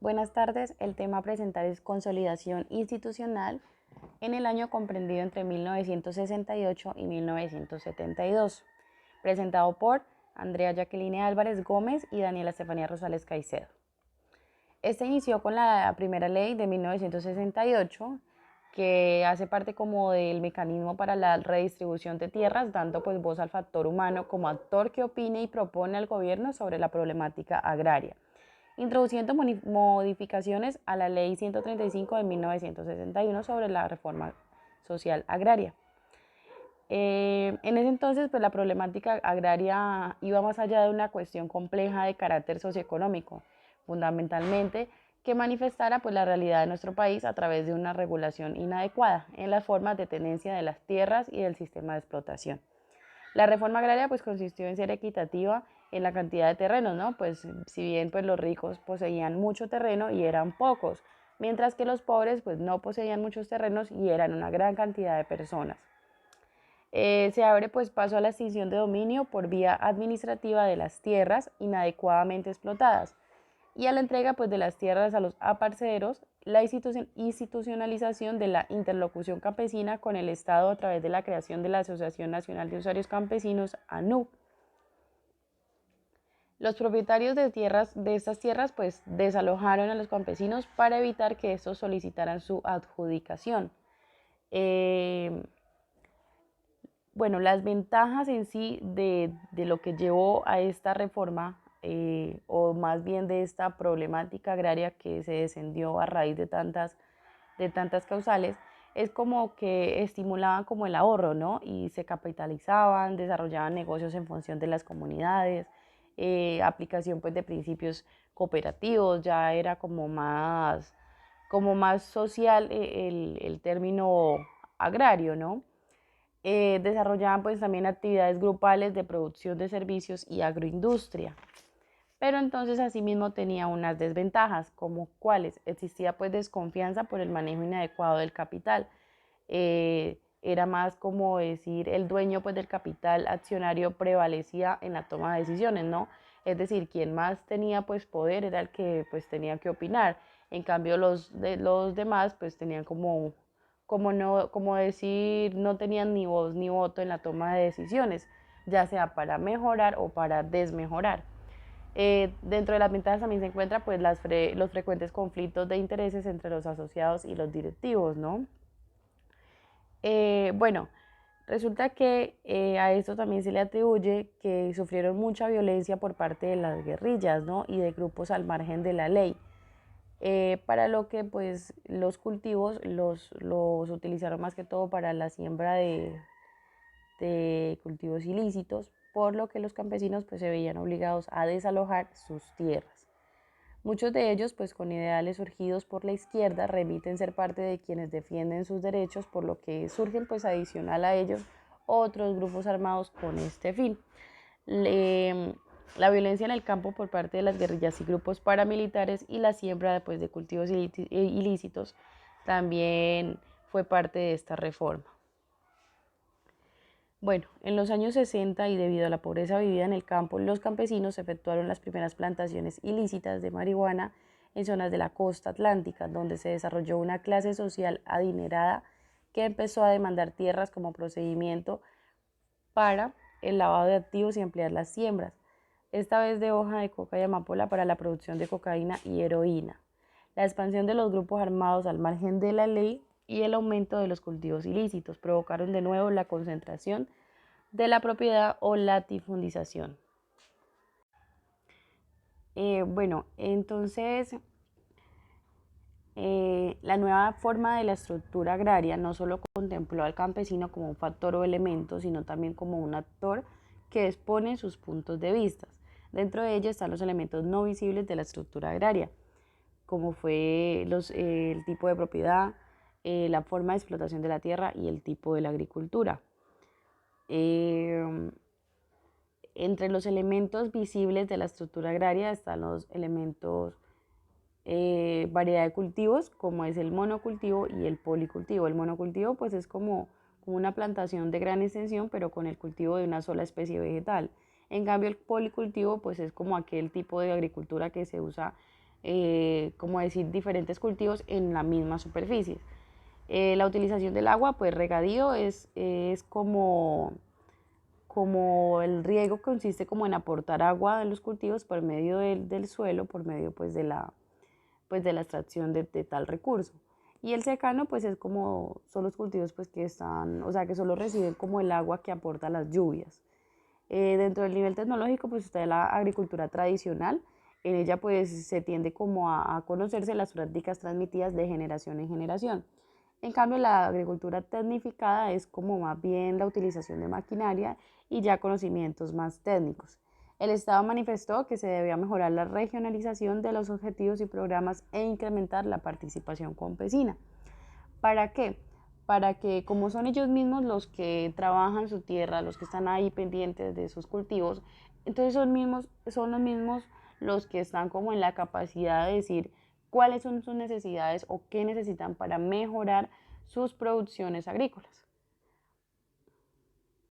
Buenas tardes. El tema a presentar es consolidación institucional en el año comprendido entre 1968 y 1972, presentado por Andrea Jacqueline Álvarez Gómez y Daniela Estefanía Rosales Caicedo. Este inició con la primera ley de 1968, que hace parte como del mecanismo para la redistribución de tierras, dando pues voz al factor humano como actor que opine y propone al gobierno sobre la problemática agraria, introduciendo modificaciones a la Ley 135 de 1961 sobre la reforma social agraria. En ese entonces, pues la problemática agraria iba más allá de una cuestión compleja de carácter socioeconómico, fundamentalmente que manifestara pues la realidad de nuestro país a través de una regulación inadecuada en las formas de tenencia de las tierras y del sistema de explotación. La reforma agraria pues consistió en ser equitativa en la cantidad de terrenos, ¿no? Pues si bien pues los ricos poseían mucho terreno y eran pocos, mientras que los pobres pues no poseían muchos terrenos y eran una gran cantidad de personas. Se abre pues paso a la extinción de dominio por vía administrativa de las tierras inadecuadamente explotadas y a la entrega pues de las tierras a los aparceros, la institucionalización de la interlocución campesina con el Estado a través de la creación de la Asociación Nacional de Usuarios Campesinos, ANUC. Los propietarios de estas tierras pues desalojaron a los campesinos para evitar que estos solicitaran su adjudicación. Bueno, las ventajas en sí de lo que llevó a esta reforma, o más bien de esta problemática agraria que se descendió a raíz de tantas causales, es como que estimulaban como el ahorro, ¿no? Y se capitalizaban, desarrollaban negocios en función de las comunidades, aplicación pues de principios cooperativos, ya era como más social el término agrario, ¿no? Desarrollaban pues también actividades grupales de producción de servicios y agroindustria. Pero entonces asimismo tenía unas desventajas, como cuáles: existía pues desconfianza por el manejo inadecuado del capital. Era más como decir el dueño pues del capital accionario prevalecía en la toma de decisiones, ¿no? Es decir, quien más tenía pues poder era el que pues tenía que opinar. En cambio los demás pues tenían como decir, no tenían ni voz ni voto en la toma de decisiones, ya sea para mejorar o para desmejorar. Dentro de las ventajas también se encuentra pues los frecuentes conflictos de intereses entre los asociados y los directivos, ¿no? Bueno, resulta que a esto también se le atribuye que sufrieron mucha violencia por parte de las guerrillas, ¿no? Y de grupos al margen de la ley. Para lo que pues los cultivos los utilizaron más que todo para la siembra de cultivos ilícitos, por lo que los campesinos pues se veían obligados a desalojar sus tierras. Muchos de ellos, pues con ideales surgidos por la izquierda, remiten ser parte de quienes defienden sus derechos, por lo que surgen pues adicional a ellos otros grupos armados con este fin. La violencia en el campo por parte de las guerrillas y grupos paramilitares y la siembra pues, de cultivos ilícitos también fue parte de esta reforma. Bueno, en los años 60 y debido a la pobreza vivida en el campo, los campesinos efectuaron las primeras plantaciones ilícitas de marihuana en zonas de la costa atlántica, donde se desarrolló una clase social adinerada que empezó a demandar tierras como procedimiento para el lavado de activos y ampliar las siembras, esta vez de hoja de coca y amapola para la producción de cocaína y heroína. La expansión de los grupos armados al margen de la ley y el aumento de los cultivos ilícitos provocaron de nuevo la concentración de la propiedad o latifundización. Bueno, entonces la nueva forma de la estructura agraria no solo contempló al campesino como un factor o elemento, sino también como un actor que expone sus puntos de vista. Dentro de ellos están los elementos no visibles de la estructura agraria, como fue el tipo de propiedad, la forma de explotación de la tierra y el tipo de la agricultura. Entre los elementos visibles de la estructura agraria están los elementos variedad de cultivos, como es el monocultivo y el policultivo. El monocultivo pues es como una plantación de gran extensión, pero con el cultivo de una sola especie vegetal. En cambio el policultivo pues es como aquel tipo de agricultura que se usa como decir, diferentes cultivos en la misma superficie. La utilización del agua, pues regadío es como el riego consiste como en aportar agua a los cultivos por medio del suelo, por medio pues de la extracción de tal recurso. Y el secano pues es como, son los cultivos pues que están, o sea que solo reciben como el agua que aporta las lluvias. Dentro del nivel tecnológico pues está la agricultura tradicional. En ella pues se tiende como a conocerse las prácticas transmitidas de generación en generación. En cambio, la agricultura tecnificada es como más bien la utilización de maquinaria y ya conocimientos más técnicos. El Estado manifestó que se debía mejorar la regionalización de los objetivos y programas e incrementar la participación campesina. ¿Para qué? Para que como son ellos mismos los que trabajan su tierra, los que están ahí pendientes de sus cultivos, entonces son los mismos los que están como en la capacidad de decir cuáles son sus necesidades o qué necesitan para mejorar sus producciones agrícolas.